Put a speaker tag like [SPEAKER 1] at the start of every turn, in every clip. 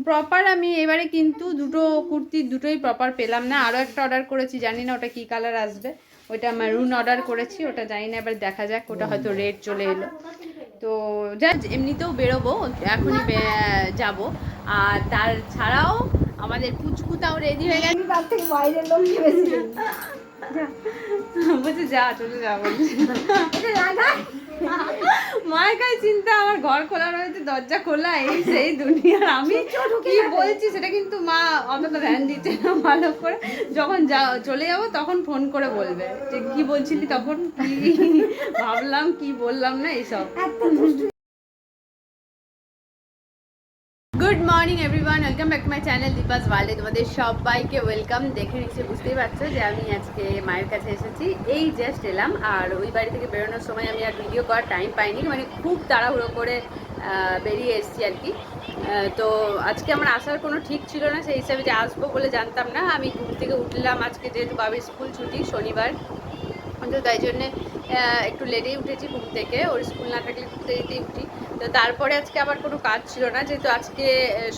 [SPEAKER 1] Proper আমি এবারে কিন্তু দুটো কুর্তির দুটোই প্রপার পেলাম না। আরও একটা অর্ডার করেছি, জানি না ওটা কি কালার আসবে। ওটা মেরুন অর্ডার করেছি, ওটা জানি না, এবার দেখা যাক। ওটা হয়তো রেড চলে এলো। তো যা এমনিতেও বেরোবো, এখনই যাব। আর তার ছাড়াও আমাদের পুচকুতাও রেডি হয়ে গেছে।
[SPEAKER 2] তার থেকে বাইরের লোক ভেবেছি
[SPEAKER 1] বলছে যা চলে যা, বলছে মায়ের কাছে চিন্তা, আমার ঘর খোলা রয়েছে, দরজা খোলা, এই সেই দুনিয়ার আমি কি বলছি সেটা কিন্তু মা অতটা ধ্যান দিচ্ছে না ভালো করে। যখন চলে যাবো তখন ফোন করে বলবে যে কি বলছিলি তখন, কি ভাবলাম, কি বললাম না, এইসব। Good morning everyone, welcome back to my channel Deepa's ওয়ার্ল্ডে। তোমাদের সবাইকে ওয়েলকাম। দেখে নিশ্চয়ই বুঝতেই পারছো যে আমি আজকে মায়ের কাছে এসেছি, এই জাস্ট এলাম। আর ওই বাড়ি থেকে বেরোনোর সময় আমি আর ভিডিও করার টাইম পাইনি, মানে খুব তাড়াহুড়ো করে বেরিয়ে এসেছি আর কি। তো আজকে আমার আসার কোনো ঠিক ছিল না, সেই হিসাবে যে আসবো বলে জানতাম না। আমি ঘুম থেকে উঠলাম আজকে, যেহেতু বাবির স্কুল ছুটি শনিবার, তো তাই জন্যে একটু লেটেই উঠেছি ঘুম থেকে। ওর স্কুল না থাকলে একটু দেরিতেই উঠি। তো তারপরে আজকে আবার কোনো কাজ ছিল না, যেহেতু আজকে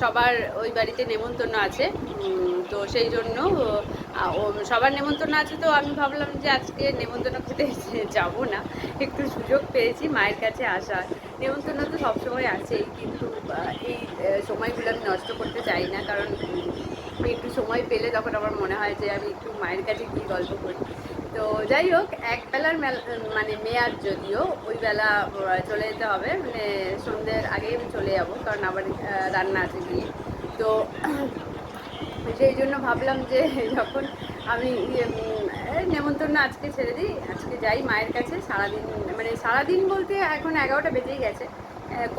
[SPEAKER 1] সবার ওই বাড়িতে নেমন্তন্ন আছে। তো সেই জন্য সবার নেমন্তন্ন আছে, তো আমি ভাবলাম যে আজকে নেমন্তন্ন খেতে যাবো না, একটু সুযোগ পেয়েছি মায়ের কাছে আসার। নেমন্তন্ন তো সবসময় আছেই, কিন্তু এই সময়গুলো আমি নষ্ট করতে চাই না, কারণ একটু সময় পেলে তখন আমার মনে হয় যে আমি একটু মায়ের কাছে গিয়ে গল্প করি। তো যাই হোক, এক বেলার মানে মেয়াদ, যদিও ওই বেলা চলে যেতে হবে, মানে সন্ধ্যের আগেই আমি চলে যাবো, কারণ আবার রান্না আছে গিয়ে। তো সেই জন্য ভাবলাম যে যখন আমি নেমন্তন্ন আজকে ছেড়ে দিই, আজকে যাই মায়ের কাছে। সারাদিন, মানে সারাদিন বলতে এখন 11টা বেজেই গেছে।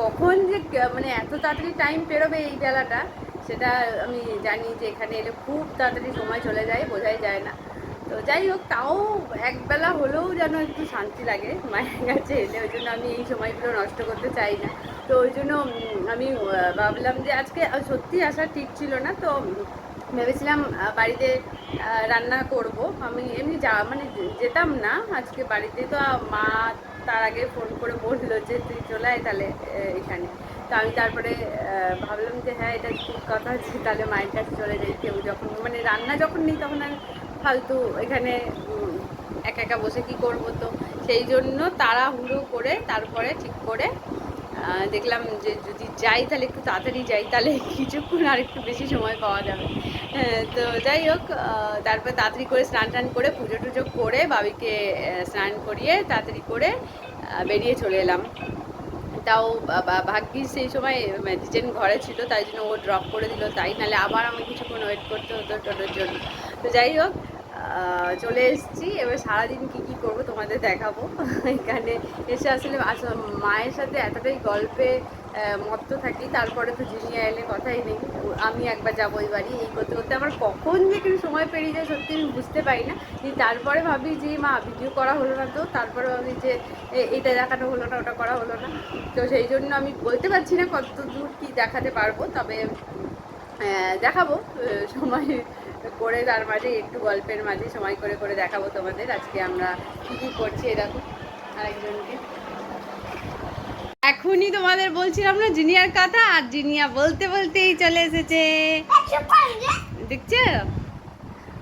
[SPEAKER 1] কখন যে মানে এত তাড়াতাড়ি টাইম পেরোবে এই বেলাটা, সেটা আমি জানি যে এখানে এলে খুব তাড়াতাড়ি সময় চলে যায়, বোঝাই যায় না। তো যাই হোক, তাও একবেলা হলেও যেন একটু শান্তি লাগে মায়ের কাছে এলে, ওই জন্য আমি এই সময়গুলো নষ্ট করতে চাই না। তো ওই জন্য আমি ভাবলাম যে আজকে সত্যি আসা ঠিক ছিল না। তো ভেবেছিলাম বাড়িতে রান্না করব। আমি এমনি মানে যেতাম না আজকে বাড়িতে, তো মা তার আগে ফোন করে বললো যে তুই চলে আয় তাহলে এখানে। তো আমি তারপরে ভাবলাম যে হ্যাঁ, এটা ঠিক কথা আছে, তাহলে মায়ের কাছে চলে যাই। কেউ যখন, মানে রান্না যখন নেই, তখন আর ফালতু এখানে একা একা বসে কী করবো। তো সেই জন্য তাড়াহুড়ো করে তারপরে ঠিক করে দেখলাম যে যদি যাই তাহলে একটু তাড়াতাড়ি যাই, তাহলে কিছুক্ষণ আর একটু বেশি সময় পাওয়া যাবে। তো যাই হোক, তারপর তাড়াতাড়ি করে স্নান টান করে পুজো টুজো করে বাবিকে স্নান করিয়ে তাড়াতাড়ি করে বেরিয়ে চলে এলাম। তাও ভাগ্যিস সেই সময় ম্যাজিজেন ঘরে ছিল, তাই জন্য ও ড্রপ করে দিল, তাই নাহলে আবার আমাকে কিছুক্ষণ ওয়েট করতে হতো টোটোর জন্য। তো যাই হোক, চলে এসেছি। এবার সারাদিন কী কী করবো তোমাদের দেখাবো। এখানে এসে আসলে মায়ের সাথে এতটাই গল্পে মত্ত থাকি, তারপরে তো জিনিয়া এলে কথাই নেই। আমি একবার যাবো ওই বাড়ি, এই করতে করতে আমার কখন যে কিন্তু সময় পেরিয়ে যায় সত্যি আমি বুঝতে পারি না। তারপরে ভাবি যে মা ভিডিও করা হলো না, তো তারপরে ভাবি যে এটা দেখানো হলো না, ওটা করা হলো না। তো সেই জন্য আমি বলতে পারছি না কত দূর কী দেখাতে পারবো, তবে দেখাবো সময় করে, তার মাঝে একটু গল্পের মাঝে সময় করে করে দেখাবো তোমাদের আজকে আমরা কী কী করছি। এরকম আরেকজনকে এখনই তোমাদের বলছিলাম না জিনিয়ার কথা, আর জিনিয়া বলতে বলতেই চলে এসেছে। দেখছো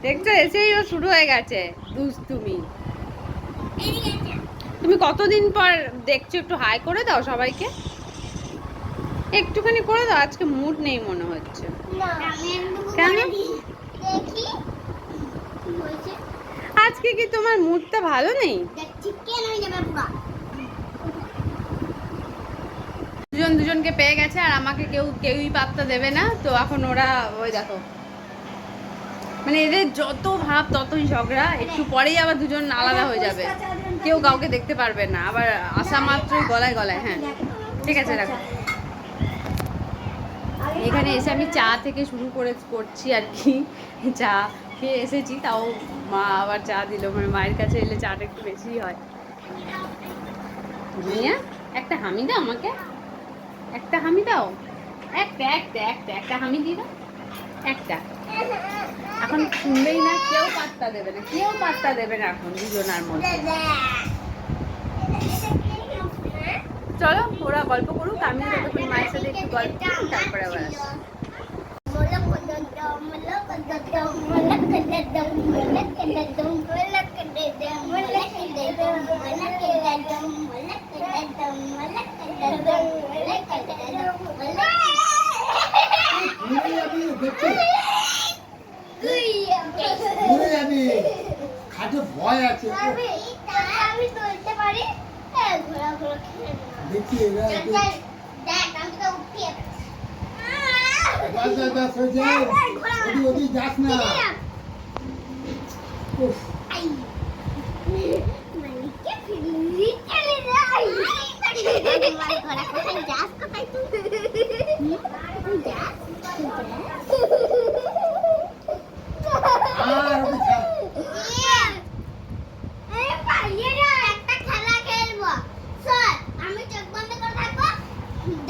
[SPEAKER 1] দেখছো, এসেই ও শুরু হয়ে গেছে দুষ্টুমি। তুমি কতদিন পর দেখছো, একটু হাই করে দাও সবাইকে, একটুখানি করে দাও। আজকে মুড নেই মনে হচ্ছে। কেন আজকে কি তোমার মুডটা ভালো নেই? দুজন দুজনকে পেয়ে গেছে, আর আমাকে কেউই পাত্তা দেবে না। তো এখন ওরা ওই দেখো, মানে এদের যত ভাব ততই ঝগড়া, একটু পরেই আবার দুজন আলাদা হয়ে যাবে, কেউ কাউকে দেখতে পারবে না, আবার আসা মাত্রই গলায় গলায়। হ্যাঁ ঠিক আছে, রাখো। এখানে এসে আমি চা থেকে শুরু করছি আর কি, চা খেয়ে এসেছি, তাও মা আবার চা দিল। মানে মায়ের কাছে এলে চাটা একটু বেশিই হয়। জিনিয়া একটা হামি দাও আমাকে, একটা হামি দাও, একটা হামি দিয়ে দাও একটা। এখন শুনবেই না, কেউ পাত্তা দেবে না, কেউ পাত্তা দেবে না এখন দুজনার মধ্যে। চলো ওরা গল্প করুক, আমি ততক্ষণ মায়ের সাথে একটু গল্প করি, তারপরে আবার আসি।
[SPEAKER 3] খাটে ভয় আছে
[SPEAKER 2] আমি তুলতে পারি ঘোরা ঘোরা খেলে
[SPEAKER 3] দেখি এরা
[SPEAKER 2] দেখ আমি তো উঠিয়ে
[SPEAKER 3] ওদিক যাস না উফ,
[SPEAKER 2] মালিককে ফিরি চলে যাই ঘোরা কোথায় যাস কোথায় তুই যাস
[SPEAKER 3] আর ওকে ছাড়।
[SPEAKER 2] একটা খেলা খেলবো স্যার আমি চোখ বন্ধ করে থাকবো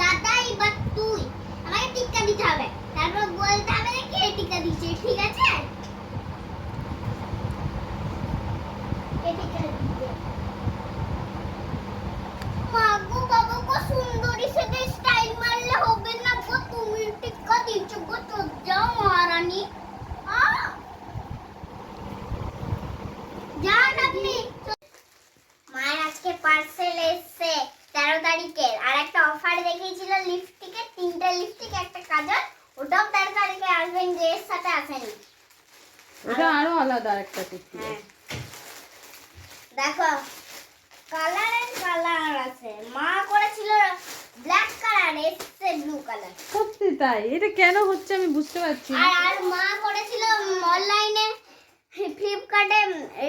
[SPEAKER 2] দাদা এবার তুই আমাকে টিক্কা দিতে হবে তারপর বলতে হবে যে কে টিক্কা দিচ্ছে ঠিক আছে কে টিক্কা দিচ্ছে মাগো বাবা কো সুন্দরী সেটা স্টাইল মারলে হবে না গো তুমি টিক্কা দিচ্ছ গো তো যাও মহারানী যান আপনি মায়ের আজকে পার্সেল এসেছে 13 তারিখের আর একটা অফার দেখিয়েছিল লিপস্টিকের 3টে লিপস্টিক একটা কাজল ওটাও 13 তারিখে আসবে ড্রেস সাথে আসেনি
[SPEAKER 1] ওটা আরো আলাদা একটা টিপি।
[SPEAKER 2] হ্যাঁ দেখো কালার আছে মা করেছিল ব্ল্যাক কালার এসছে ব্লু কালার
[SPEAKER 1] সত্যি তাই? এটা কেন হচ্ছে আমি বুঝতে পারছি না।
[SPEAKER 2] আর মা করেছিল অনলাইনে ফ্লিপকার্টে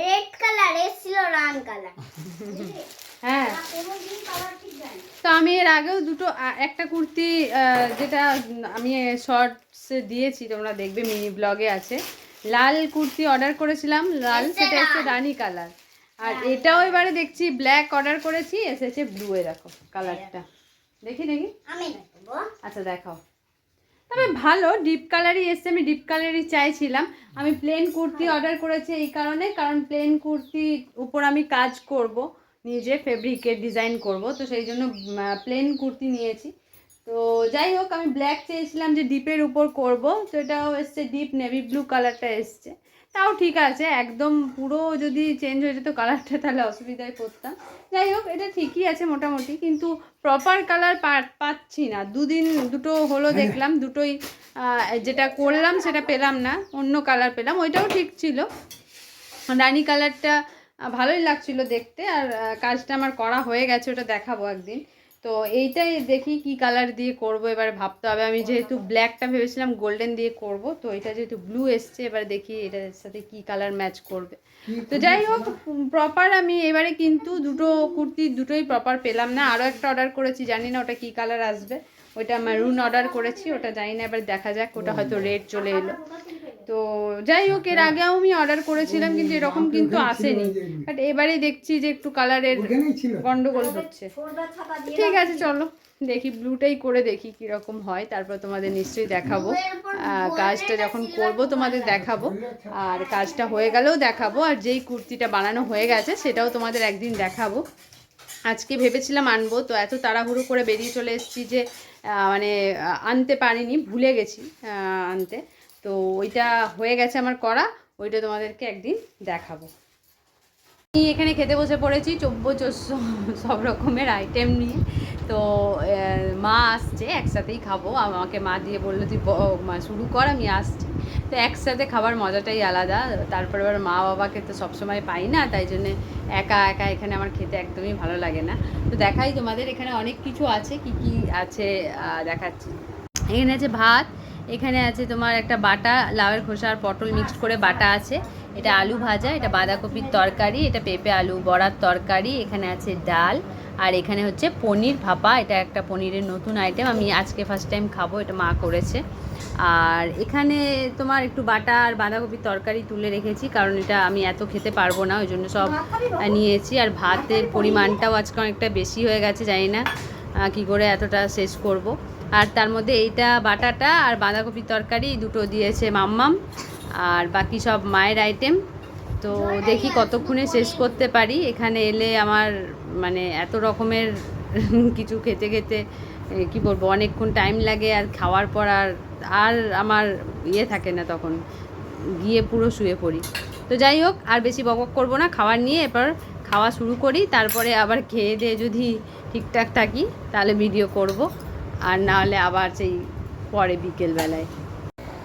[SPEAKER 2] রেড কালার এসছিল রান কালার
[SPEAKER 1] হ্যাঁ, তো আমি এর আগেও দুটো একটা কুর্তি যেটা আমি শর্টসে দিয়েছি, তোমরা দেখবে মিনি ব্লগে আছে, লাল কুর্তি অর্ডার করেছিলাম, লাল, সেটা এসেছে রানী কালার। আর এটাও এবারে দেখছি ব্ল্যাক অর্ডার করেছি, এসেছে ব্লু। এ দেখো কালারটা, দেখি দেখি।
[SPEAKER 2] আমি দেখাবো
[SPEAKER 1] আচ্ছা দেখাও। তবে ভালো ডিপ কালারই এসছে, আমি ডিপ কালারই চাইছিলাম। আমি প্লেন কুর্তি অর্ডার করেছি এই কারণে, কারণ প্লেন কুর্তির উপর আমি কাজ করব, নিজে ফেব্রিকের ডিজাইন করব, তো সেই জন্য প্লেন কুর্তি নিয়েছি। তো যাই হোক, আমি ব্ল্যাক চেয়েছিলাম যে ডিপের উপর করব, তো এটাও এসছে ডিপ নেভি ব্লু কালারটা এসছে। তাও ঠিক আছে, একদম পুরো যদি চেঞ্জ হয়ে যেত কালারটা তাহলে অসুবিধায় পড়তাম। যাই হোক, এটা ঠিকই আছে মোটামুটি, কিন্তু প্রপার কালার পাচ্ছি না। দুটো হলো দেখলাম, দুটোই যেটা করলাম সেটা পেলাম না, অন্য কালার পেলাম, ওইটাও ঠিক ছিল। রানী কালারটা ভালোই লাগছিল দেখতে, আর কাজটা আমার করা হয়ে গেছে, ওটা দেখাবো একদিন। তো এইটাই দেখি কি কালার দিয়ে করব, এবার ভাবতে হবে। আমি যেহেতু ব্ল্যাকটা ভেবেছিলাম গোল্ডেন দিয়ে করব, তো এটা যেহেতু ব্লু এসছে, এবার দেখি এটার সাথে কি কালার ম্যাচ করবে। তো যাই হোক, প্রপার আমি এবারে কিন্তু দুটো কুর্তি দুটোই প্রপার পেলাম না। আরও একটা অর্ডার করেছি, জানি না ওটা কি কালার আসবে, ওইটা মেরুন অর্ডার করেছি, ওটা জানি না, এবার দেখা যাক, ওটা হয়তো রেড চলে এলো। তো যাই হোক, এর আগেও আমি অর্ডার করেছিলাম কিন্তু এরকম কিন্তু আসেনি, বাট এবারে দেখছি যে একটু কালারের গন্ডগোল হচ্ছে। ঠিক আছে, চলো দেখি ব্লুটাই করে দেখি কীরকম হয়, তারপর তোমাদের নিশ্চয়ই দেখাবো। কাজটা যখন করব তোমাদের দেখাবো, আর কাজটা হয়ে গেলেও দেখাবো, আর যেই কুর্তিটা বানানো হয়ে গেছে সেটাও তোমাদের একদিন দেখাবো। আজকে ভেবেছিলাম আনবো, তো এত তাড়াহুড়ো করে বেরিয়ে চলে এসেছি যে মানে আনতে পারিনি, ভুলে গেছি আনতে। তো ওইটা হয়ে গেছে আমার করা, ওইটা তোমাদেরকে একদিন দেখাবো। আমি এখানে খেতে বসে পড়েছি, সব রকমের আইটেম নিয়ে। তো মা আসছে, একসাথেই খাবো। আমাকে মা দিয়ে বললো তুই শুরু কর, আমি আসছি। তো একসাথে খাবার মজাটাই আলাদা। তারপর আবার মা বাবাকে তো সবসময় পাই না, তাই জন্যে একা একা এখানে আমার খেতে একদমই ভালো লাগে না। তো দেখাই তোমাদের, এখানে অনেক কিছু আছে, কি কি আছে দেখাচ্ছি। এখানে আছে ভাত, এখানে আছে তোমার একটা বাটা লাউয়ের খোসা আর পটল মিক্সড করে বাটা আছে, এটা আলু ভাজা, এটা বাঁধাকপির তরকারি, এটা পেঁপে আলু বড়ার তরকারি, এখানে আছে ডাল, আর এখানে হচ্ছে পনির ভাপা। এটা একটা পনিরের নতুন আইটেম, আমি আজকে ফার্স্ট টাইম খাবো, এটা মা করেছে। আর এখানে তোমার একটু বাটা আর বাঁধাকপির তরকারি তুলে রেখেছি, কারণ এটা আমি এত খেতে পারবো না, ওই জন্য সব নিয়েছি। আর ভাতের পরিমাণটাও আজকে অনেকটা বেশি হয়ে গেছে, জানি না কী করে এতটা শেষ করব। আর তার মধ্যে এইটা বাটাটা আর বাঁধাকপির তরকারি দুটো দিয়েছে মাম্মাম, আর বাকি সব মায়ের আইটেম। তো দেখি কতক্ষণে শেষ করতে পারি। এখানে এলে আমার মানে এত রকমের কিছু খেতে খেতে কি বলবো, অনেকক্ষণ টাইম লাগে, আর খাওয়ার পর আর আর আমার ইয়ে থাকে না, তখন গিয়ে পুরো শুয়ে পড়ি। তো যাই হোক, আর বেশি বকবক করবো না, খাবার নিয়ে এবার খাওয়া শুরু করি, তারপরে আবার খেয়ে দিয়ে যদি ঠিকঠাক থাকি তাহলে ভিডিও করব, আর না হলে আবার সেই পরে বিকেলবেলায়।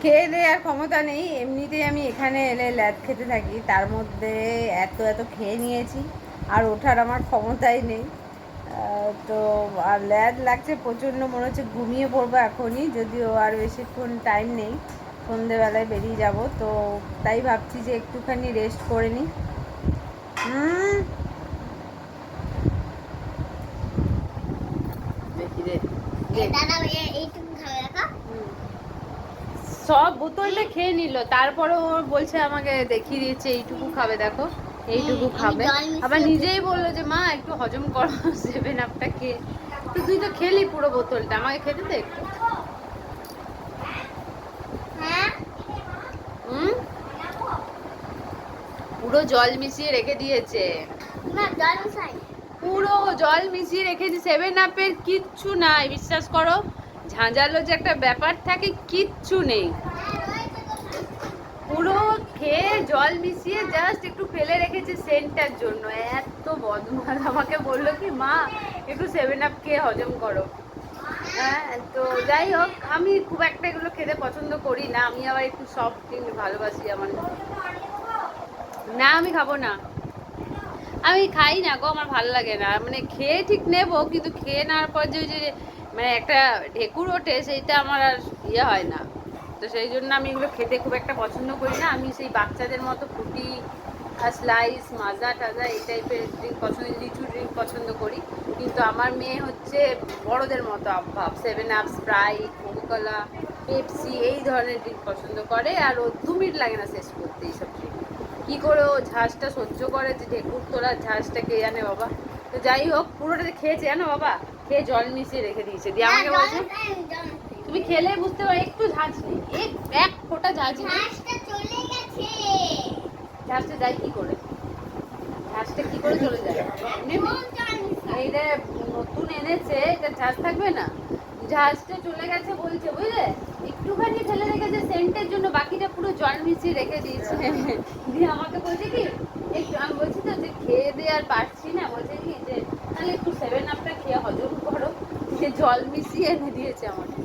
[SPEAKER 1] খেয়ে দিয়ে আর ক্ষমতা নেই, এমনিতেই আমি এখানে এলে ল্যাদ খেতে থাকি, তার মধ্যে এত এত খেয়ে নিয়েছি, আর ওঠার আমার ক্ষমতাই নেই। তো আর ল্যাদ লাগছে প্রচণ্ড, মনে হচ্ছে ঘুমিয়ে পড়বো এখনই, যদিও আর বেশিক্ষণ টাইম নেই, সন্ধেবেলায় বেরিয়ে যাব। তো তাই ভাবছি যে একটুখানি রেস্ট করে নিই। দেখি রে,
[SPEAKER 2] এইটুকু খাবে দেখা।
[SPEAKER 1] সব বোতলটা খেয়ে নিল, তারপরে ও বলছে আমাকে দেখিয়ে দিয়েছে এইটুকু খাবে, দেখো এইটুকু খাবে। আবার নিজেই বললো যে মা একটু হজম করো 7 আপটা খেয়ে। তো তুই তো খেলি পুরো বোতলটা, আমাকে খেতে দে একটু। পুরো জল মিশিয়ে রেখে দিয়েছে, পুরো জল মিশিয়ে রেখে দিয়ে 7 আপের কিচ্ছু নাই, বিশ্বাস করো। ঝাঁঝালো যে একটা ব্যাপার থাকে, কিচ্ছু নেই, পুরো খেয়ে জল মিশিয়ে জাস্ট একটু ফেলে রেখেছে সেন্টটার জন্য। এত বদমাশ, আমাকে বললো কি মা একটু 7 আপ খেয়ে হজম করো। হ্যাঁ, তো যাই হোক, আমি খুব একটা এগুলো খেতে পছন্দ করি না, আমি আবার একটু সফট ড্রিঙ্ক ভালোবাসি। আমার না, আমি খাবো না, আমি খাই না গো, আমার ভালো লাগে না, মানে খেয়ে ঠিক নেবো, কিন্তু খেয়ে নেওয়ার পর যে মানে একটা ঢেকুর ওঠে, সেইটা আমার আর ইয়ে হয় না। তো সেই জন্য আমি এগুলো খেতে খুব একটা পছন্দ করি না। আমি সেই বাচ্চাদের মতো ফ্রুটি আর স্লাইস, মাজা টাজা এই টাইপের ড্রিঙ্ক পছন্দ, লিচু ড্রিঙ্ক পছন্দ করি। কিন্তু আমার মেয়ে হচ্ছে বড়দের মতো অভাব, 7 আপ, স্প্রাইট, কোকাকোলা, পেপসি এই ধরনের ড্রিঙ্ক পছন্দ করে, আর ও 2 মিনিট লাগে না শেষ করতে এইসব ড্রিঙ্ক। কী করে ও ঝাঁজটা সহ্য করে, যে ঢেকুর তোলার ঝাঁজটা কে জানে বাবা। তো যাই হোক, পুরোটা খেয়েছে জানো বাবা, খেয়ে জল মিশিয়ে রেখে দিয়েছে, দিয়ে আমাকে বলছে তুমি খেলে বুঝতে পারো একটু ঝাঁজ নেই, এক ফোঁটা ঝাঁজ নেই। ঝাঁজটা যায় কি করে, ঝাঁজটা কি করে চলে যায়? এইটা নতুন এনেছে, এটা ঝাঁজ থাকবে না, ঝাঁজটা চলে গেছে বলছে, বুঝলে, একটুখানি ফেলে রেখেছে সেন্টের জন্য, বাকিটা পুরো জল মিশিয়ে রেখে দিয়েছে। দিয়ে আমাকে বলছে কি একটু, আমি বলছি তো যে খেয়ে দিয়ে আর পারছি না, বলছে কি যে তাহলে একটু 7 আপটা খেয়ে হজম করো, সে জল মিশিয়ে এনে দিয়েছে আমাকে।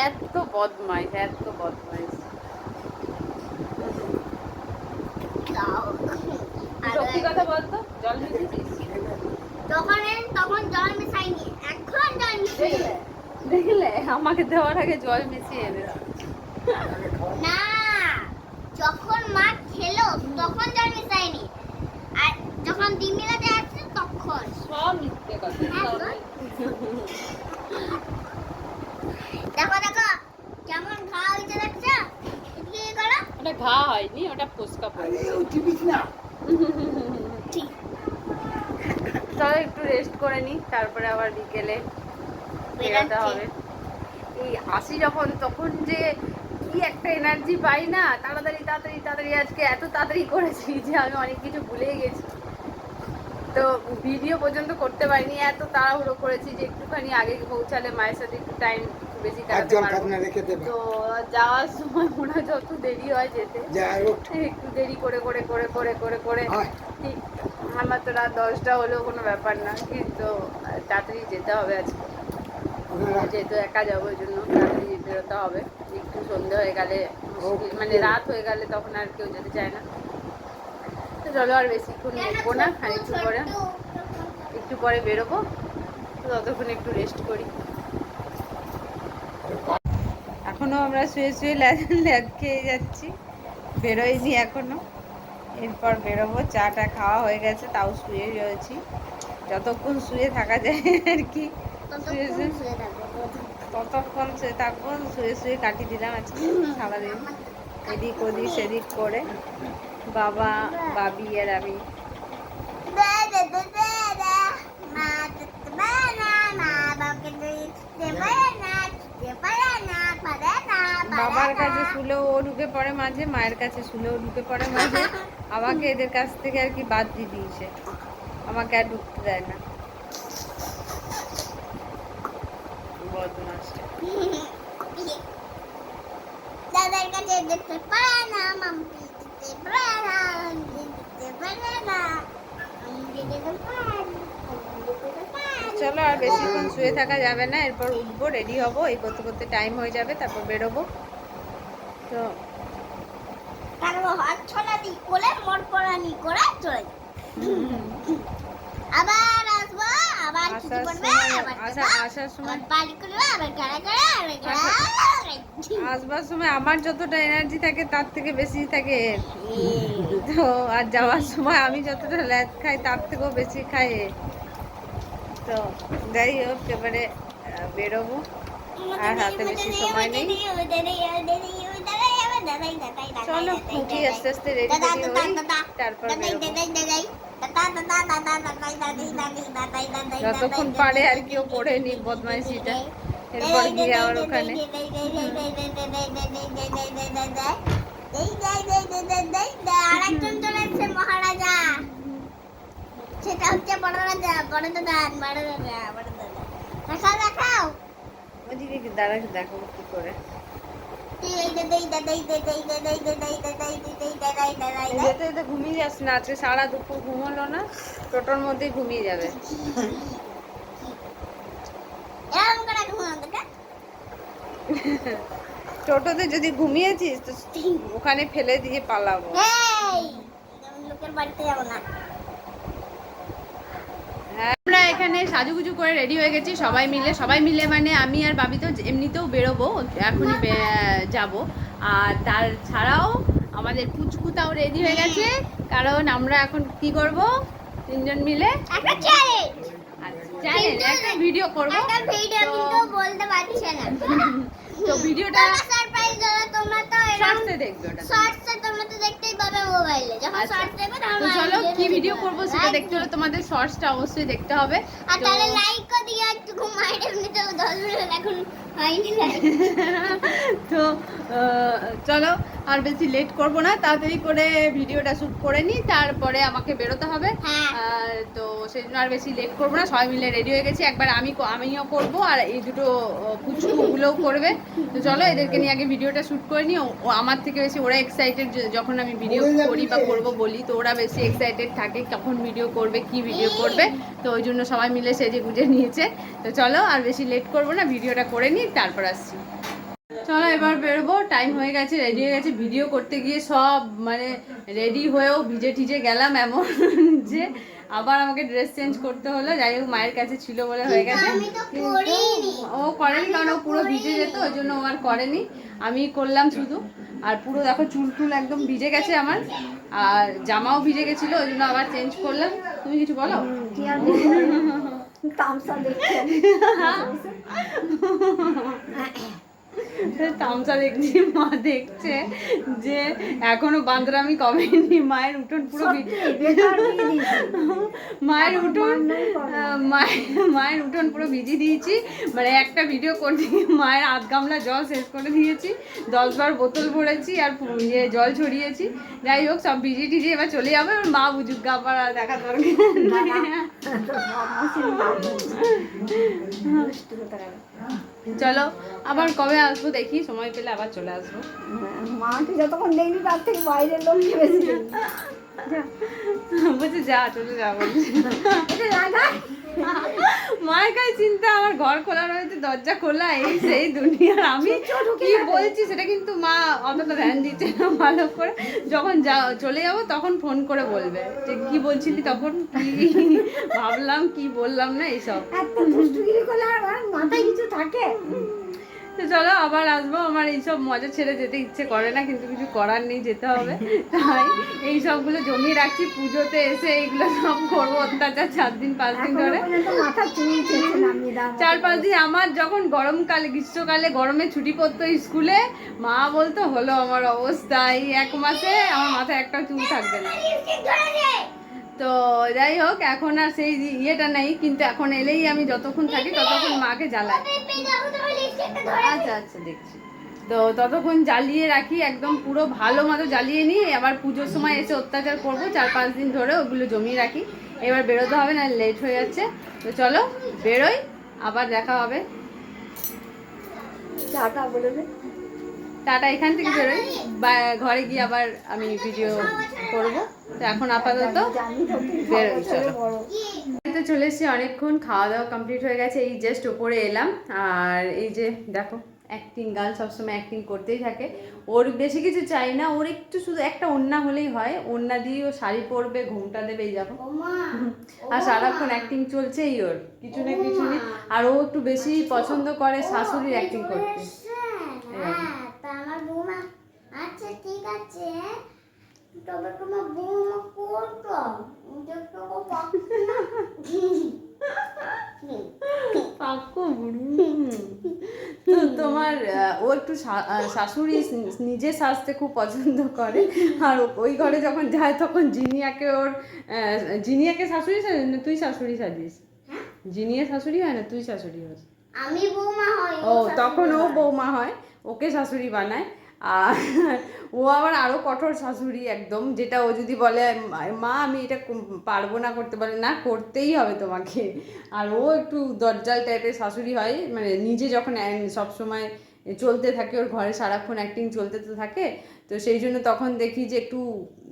[SPEAKER 1] এত বদমাইশ, এত বদমাইশ। সত্যি কথা বলতো, জল মিশিয়েছিস?
[SPEAKER 2] তখন জল মিশাইনি, এখন জল মিশিয়ে।
[SPEAKER 1] দেখলে আমাকে দেওয়ার আগে জল মিশিয়ে এনেছে।
[SPEAKER 2] না, যখন মা খেলো তখন জল মিশাইনি, আর যখন ডিমিলাতে আসছে তখন।
[SPEAKER 1] সব মিথ্যে কথা, সব
[SPEAKER 2] দেখো দেখো কেমন ঘা হয়েছে, দেখছো? কি করো?
[SPEAKER 1] ওটা ঘা হয়নি, ওটা ফুসকা পড়েছে।
[SPEAKER 3] উঠিস না।
[SPEAKER 2] ঠিক।
[SPEAKER 1] চলো একটু রেস্ট করে নিই, তারপরে আবার বিকেলে বেরোতে হবে। এই আসি যখন, তখন যে কি একটা এনার্জি পাই না, তাড়াতাড়ি তাড়াতাড়ি তাড়াতাড়ি, আজকে এত তাড়াতাড়ি করেছি যে আমি অনেক কিছু ভুলেই গেছি। তো ভিডিও পর্যন্ত করতে পারিনি, এত তাড়াহুড়ো করেছি যে একটুখানি আগে পৌঁছালে মায়ের সাথে একটু টাইম বেশি কাটাতে পারবো। তো যাওয়ার সময় মনে হয় যত দেরি হয় যেতে, একটু দেরি করে করে করে করে করে করে ঠিক আমার তো রাত 10টা হলেও কোনো ব্যাপার না, কিন্তু তাড়াতাড়ি যেতে হবে আজকে, যেহেতু একা যাবো, ওই জন্য তাড়াতাড়ি বেরোতে হবে। একটু সন্ধে হয়ে গেলে, মানে রাত হয়ে গেলে তখন আর কেউ যেতে চায় না। তো চলো আর বেশিক্ষণ নেবো না, আর একটু পরে বেরোবো, তো ততক্ষণ একটু রেস্ট করি। এখনো আমরা শুয়ে শুয়ে ল্যাদ খেয়ে যাচ্ছি, বেরোয়নি এখনো, এরপর বেরোবো। চাটা খাওয়া হয়ে গেছে, তাও শুয়ে রয়েছি, যতক্ষণ শুয়ে থাকা যায় আর কি, ততক্ষণ শুয়ে থাকবো। শুয়ে শুয়ে কাটিয়ে দিলাম আজকে সারাদিন, এদিক ওদিক সেদিক করে, বাবা, বাবি আর আমি। বাবার কাছে শুলেও ও ঢুকে পড়ে মাঝে, মায়ের কাছে শুলেও ঢুকে পড়ে মাঝে, আমাকে এদের কাছ থেকে আর কি বাদ দিয়ে দিয়েছে, আমাকে আর ঢুকতে দেয় না। বদমাসটা।
[SPEAKER 2] দাদার কাছে যেতে পারে না, মাম্পি যেতে পারে না, আন্টি যেতে পারে না, আমি যেতে পারি,
[SPEAKER 1] চলো আর বেশিক্ষণ শুয়ে থাকা যাবে না, এরপর উঠবো, রেডি হব, এই করতে করতে টাইম হয়ে যাবে, তারপর বেরোবো। তো
[SPEAKER 2] তারপর হাত ছড়া দি কোলে মোট পড়ানি করে চলে যাবে। আবার আসবো, আবার কিছু
[SPEAKER 1] আসার
[SPEAKER 2] করবে,
[SPEAKER 1] সময়
[SPEAKER 2] আবার
[SPEAKER 1] আসার সময়
[SPEAKER 2] আবার বাড়ি করবে, আবার গাড়া গাড়া, আবার গাড়া।
[SPEAKER 1] আসবার সময় আমার যতটা এনার্জি থাকে তার থেকে বেশি থাকে এর। তো আর যাওয়ার সময় আমি যতটা ল্যাদ খাই তার থেকেও বেশি খাই এর। তো যাই হোক, এবারে বেরোবো, আর হাতে বেশি সময় নেই। চলো উঠি, আস্তে আস্তে রেডি রেডি হই, তারপর বেরোবো। যতক্ষণ পারে আর কি ও পড়ে নি বদমাইশিটা, এরপর গিয়ে আবার ওখানে
[SPEAKER 2] আরেকজন চলে এসছে মহারাজা, সেটা হচ্ছে বড় রাজা, বড় দাদা, বড় দাদা, বড় দাদা। দেখাও দেখাও,
[SPEAKER 1] ওদিকে দাঁড়া, দেখো কি করে। যেতে যেতে ঘুমিয়ে যাস না, আজকে সারা দুপুর ঘুমোলো না, টোটোর মধ্যেই ঘুমিয়ে যাবে।
[SPEAKER 2] এরকম করে ঘুমাও দেখা।
[SPEAKER 1] টোটোতে যদি ঘুমিয়েছিস তো ওখানে ফেলে দিয়ে পালাবো।
[SPEAKER 2] এই, আমি লোকের বাড়িতে যাবো না।
[SPEAKER 1] হ্যাঁ, আমরা এখানে সাজুগুজু করে রেডি হয়ে গেছি সবাই মিলে মানে আমি আর বাবি তো এমনিতেও বেরোবো, এখনই যাব। আর তার ছাড়াও আমাদের পুচকুটাও রেডি হয়ে গেছে, কারণ আমরা এখন কি করব, তিনজন মিলে
[SPEAKER 2] একটা চ্যালেঞ্জ,
[SPEAKER 1] চ্যালেঞ্জ, একটা ভিডিও করব।
[SPEAKER 2] একটা ভিডিও কিন্তু বলতে পারছি না।
[SPEAKER 1] তো ভিডিওটা
[SPEAKER 2] সারপ্রাইজ দাদা, তোমরা তো
[SPEAKER 1] শর্টসে দেখবে, ওটা
[SPEAKER 2] শর্টসে তোমরা তো দেখতেই পাবে মোবাইলে, যখন শর্টস দেখবে
[SPEAKER 1] তো
[SPEAKER 2] তখন
[SPEAKER 1] চলো কি ভিডিও করব সেটা দেখতে হলে তোমাদের শর্টসটা অবশ্যই দেখতে হবে।
[SPEAKER 2] আর
[SPEAKER 1] তো
[SPEAKER 2] তাহলে লাইকও দিও একটু, ঘুমাই এমনিতেও 10 মিনিট এখন হয়নি লাইক।
[SPEAKER 1] তো চলো আর বেশি লেট করব না, তাড়াতাড়ি করে ভিডিওটা শুট করে নিই, তারপরে আমাকে বেরোতে হবে।
[SPEAKER 2] হ্যাঁ।
[SPEAKER 1] তো সেই জন্য আর বেশি লেট করবো না, সবাই মিলে রেডি হয়ে গেছি, একবার আমিও করব আর এই দুটো পুচকুগুলোও করবে। তো চলো এদেরকে নিয়ে আগে ভিডিওটা শুট করে নিই, ও আমার থেকে বেশি ওরা এক্সাইটেড, যখন আমি ভিডিও করি বা করবো বলি তো ওরা বেশি এক্সাইটেড থাকে কখন ভিডিও করবে, কি ভিডিও করবে। তো ওই জন্য সবাই মিলে সেজে গুজে নিয়েছে। তো চলো আর বেশি লেট করবো না, ভিডিওটা করে নিই, তারপর আসছি। চলো এবার বেরোবো, টাইম হয়ে গেছে, রেডি হয়ে গেছে। ভিডিও করতে গিয়ে সব মানে রেডি হয়েও ভিজে টিজে গেলাম, এমন যে আবার আমাকে ড্রেস চেঞ্জ করতে হলো। যাই হোক মায়ের কাছে ছিল বলে হয়ে গেছে, ও করেনি কারণ ও পুরো ভিজে যেত, ওই জন্য ও আর করেনি, আমি করলাম শুধু। আর পুরো দেখো চুল টুল একদম ভিজে গেছে আমার, আর জামাও ভিজে গেছিলো, ওই জন্য আবার চেঞ্জ করলাম। তুমি কিছু বলো? তামসা দেখছি, মা দেখছে যে এখনো বান্দরামি কমেনি, মায়ের উঠোন পুরো মায়ের উঠোন পুরো ভিজিয়ে দিয়েছি। মানে একটা ভিডিও করতে গিয়ে মায়ের আধ গামলা জল শেষ করে দিয়েছি, 10 বার বোতল ভরেছি আর জল ছড়িয়েছি। যাই হোক সব ভিজিয়ে টিজিয়ে এবার চলে যাবে, এবার মা বুঝুক গা, আবার আর দেখা দরকার। চলো আবার কবে আসবো দেখি, সময় পেলে আবার চলে আসবো।
[SPEAKER 4] মাকে যতক্ষণ দেখবি তার থেকে বাইরের লোক বেশি
[SPEAKER 1] বলছে যা চলে যা, বলছে মায়ের কাছে চিন্তা, আমার ঘর খোলা রয়েছে, দরজা খোলা, এই সেই দুনিয়ার আমি কি বলছি সেটা কিন্তু মা অতটা ধ্যান দিচ্ছে না ভালো করে। যখন চলে যাবো তখন ফোন করে বলবে যে কি বলছিলি তখন, কি ভাবলাম কি বললাম না, এইসব।
[SPEAKER 4] এত দুষ্টুগিরি করলে আর মাথায় কিছু থাকে।
[SPEAKER 1] তো চলো আবার আসবো, আমার এইসব মজা ছেড়ে যেতে ইচ্ছে করে না, কিন্তু কিছু করার নেই, যেতে হবে। তাই এই সবগুলো জমিয়ে রাখছি, পুজোতে এসে এইগুলো সব করবো অত্যাচার 4 দিন 5 দিন ধরে, 4-5 দিন। আমার যখন গরমকালে গ্রীষ্মকালে গরমে ছুটি পড়তো স্কুলে, মা বলতো হলো আমার অবস্থা, এই 1 মাসে আমার মাথায় একটা চুল থাকবে না। তো যাই হোক এখন আর সেই ইয়েটা নেই, কিন্তু এখন এলেই আমি যতক্ষণ থাকি ততক্ষণ মাকে জ্বালাই। আচ্ছা আচ্ছা দেখছি। তো ততক্ষণ জ্বালিয়ে রাখি, একদম পুরো ভালো মতো জ্বালিয়ে নিই, আবার পুজোর সময় এসে অত্যাচার করবো 4-5 দিন ধরে, ওগুলো জমিয়ে রাখি। এবার বেরোতে হবে না, লেট হয়ে যাচ্ছে। তো চলো বেরোই, আবার দেখা হবে।
[SPEAKER 4] টাটা বলে দে।
[SPEAKER 1] টাটা। এখান থেকে বেরোই, বা ঘরে গিয়ে আবার আমি ভিডিও করব। তো এখন আপাতত
[SPEAKER 4] জানি তো তুই
[SPEAKER 1] বেরোই,
[SPEAKER 4] ছোট
[SPEAKER 1] চলো।
[SPEAKER 4] বড়।
[SPEAKER 1] তো চলে এসেছি, অনেকক্ষণ খাওয়া দাওয়া কমপ্লিট হয়ে গেছে, এই জাস্ট ওপরে এলাম। আর এই যে দেখো, অ্যাক্টিং গার্ল সবসময় অ্যাক্টিং করতেই থাকে। ওর বেশি কিছু চাই না, ওর একটু শুধু একটা ওড়না হলেই হয়, ওড়না দিয়ে ও শাড়ি পরবে, ঘুমটা দেবে, এই দেখো। আর সারাক্ষণ অ্যাক্টিং চলছেই ওর, কিছু না কিছু নেই। আর ও একটু বেশি পছন্দ করে শাশুড়ির অ্যাক্টিং করতে।
[SPEAKER 2] আমার বৌমা আচ্ছা ঠিক আছে, তবে তোমার বৌমা করতো
[SPEAKER 1] তো তোমার ও একটু শাশুড়ি নিজে সাজতে খুব পছন্দ করে। আর ওই ঘরে যখন যায় তখন জিনিয়াকে জিনিয়াকে শাশুড়ি সাজিস না তুই শাশুড়ি সাজিস? জিনিয়া শাশুড়ি হয় না তুই শাশুড়ি হস?
[SPEAKER 2] আমি বৌমা হই।
[SPEAKER 1] ও তখন ও বৌমা হয়, ওকে শাশুড়ি বানায়। আর ও আবার আরো কঠোর শাশুড়ি একদম, যেটা ও যদি বলে মা আমি এটা পারবো না করতে, বলে না করতেই হবে তোমাকে। আর ও একটু দরজাল টাইপের শাশুড়ি হয়, মানে নিজে যখন সবসময় চলতে থাকে, ওর ঘরে সারাক্ষণ অ্যাক্টিং চলতে তো থাকে। তো সেই জন্য তখন দেখি যে একটু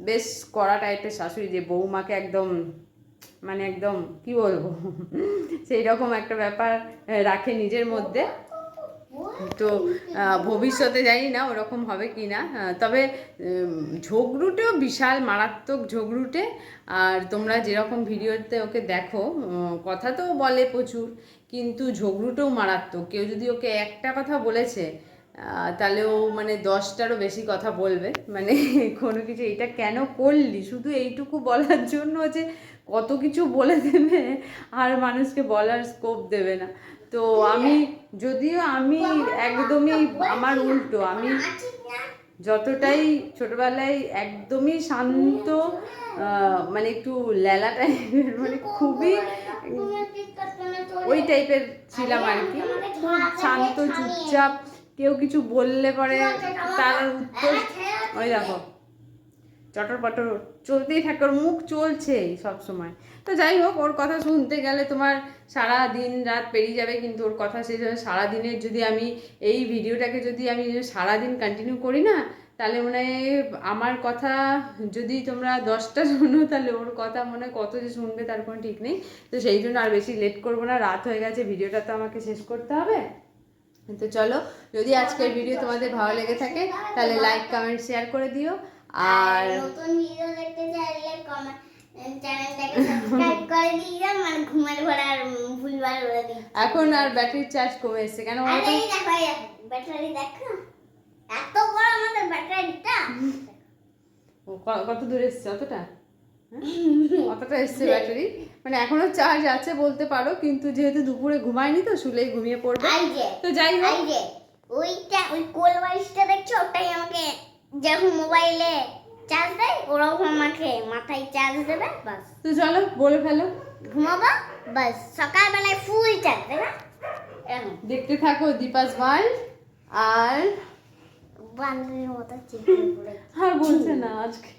[SPEAKER 1] বেশ কড়া টাইপের শাশুড়ি, যে বৌমাকে একদম মানে একদম কি বলবো সেই রকম একটা ব্যাপার রাখে নিজের মধ্যে। তো ভবিষ্যতে জানি না ওরকম হবে কি না, তবে ঝগড়ুটেও বিশাল মারাত্মক ঝগড়ুটে। আর তোমরা যেরকম ভিডিওতে ওকে দেখো, কথা তো বলে প্রচুর, কিন্তু ঝগড়ুটেও মারাত্মক। কেউ যদি ওকে একটা কথা বলেছে তাহলে ও মানে 10টারও বেশি কথা বলবে, মানে কোনো কিছু এটা কেন করলি শুধু এইটুকু বলার জন্য যে কত কিছু বলে দেবে, আর মানুষকে বলার স্কোপ দেবে না। তো আমি যদিও আমি একদমই আমার উল্টো, আমি যতটাই ছোটবেলায় একদমই শান্ত, মানে একটু ল্যালা টাইপের, মানে খুবই ওই টাইপের ছিলাম আর কি, খুব শান্ত চুপচাপ। কেউ কিছু বললে পরে তার উত্তর ওই দেখো চটর পটর চলতেই থাকে, ওর মুখ চলছেই সবসময়। তো যাই হোক, ওর কথা শুনতে গেলে তোমার সারা দিন রাত পেরিয়ে যাবে, কিন্তু ওর কথা শেষ হবে সারাদিনের। যদি আমি এই ভিডিওটাকে যদি আমি সারাদিন কন্টিনিউ করি না, তাহলে মনে হয় আমার কথা যদি তোমরা 10টা শোনো, তাহলে ওর কথা মনে হয় কত যে শুনবে তার কোনো ঠিক নেই। তো সেই জন্য আর বেশি লেট করবো না, রাত হয়ে গেছে, ভিডিওটা তো আমাকে শেষ করতে হবে। তো চলো, যদি আজকের ভিডিও তোমাদের ভালো লেগে থাকে তাহলে লাইক কমেন্ট শেয়ার করে দিও। আর
[SPEAKER 2] নতুন ভিডিও দেখতে চাইলে চ্যানেলটাকে সাবস্ক্রাইব করে দিও, মানে ঘুমের ঘরে আর ভুলবার বলে দিই।
[SPEAKER 1] এখন আর ব্যাটারির চার্জ কমে এসেছে কেন বলো তো?
[SPEAKER 2] এই দেখো ব্যাটারি দেখো, এত বড় আমাদের ব্যাটারিটা।
[SPEAKER 1] কত দূর এসছে? অতটা অতটা এসছে ব্যাটারি, মানে এখনো চার্জ আছে বলতে পারো, কিন্তু যেহেতু দুপুরে ঘুমায়নি তো শুলেই ঘুমিয়ে পড়বে। তো যাই হোক,
[SPEAKER 2] এই যে ওইটা ওই কোল বালিশটা দেখছো, ওটাই আমাকে যখন মোবাইলে চার্জ দেয় ওরকম আমাকে মাথায় চার্জ দেবে, বাস।
[SPEAKER 1] তো চলো বলে ফেলো,
[SPEAKER 2] ঘুমাবো বাস, সকালবেলায় ফুল চার্জ দেবে। এরকম
[SPEAKER 1] দেখতে থাকো দীপাস ওয়ার্ল্ড। আর
[SPEAKER 2] বান্ধবীর মতো চিপে পড়ে
[SPEAKER 1] আর বলছে না আজকে।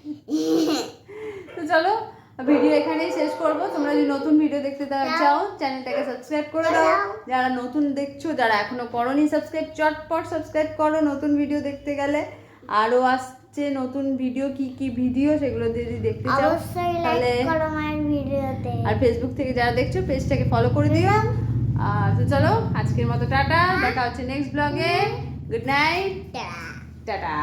[SPEAKER 1] তো চলো ভিডিও এখানেই শেষ করবো। তোমরা যদি নতুন ভিডিও দেখতে চাও চ্যানেলটাকে সাবস্ক্রাইব করে দাও, যারা নতুন দেখছো, যারা এখনো করোনি সাবস্ক্রাইব, চটপট সাবস্ক্রাইব করো নতুন ভিডিও দেখতে গেলে। আরও আসছে নতুন ভিডিও, কি কি ভিডিও সেগুলো যদি দেখতে চাও
[SPEAKER 2] অবশ্যই
[SPEAKER 1] তাহলে
[SPEAKER 2] লাইক করো আমার ভিডিওতে।
[SPEAKER 1] আর ফেসবুক থেকে যারা দেখছো পেজটাকে ফলো করে দিও। তো চলো আজকের মতো টাটা, দেখা হচ্ছে নেক্সট ব্লগে। Good night, tata.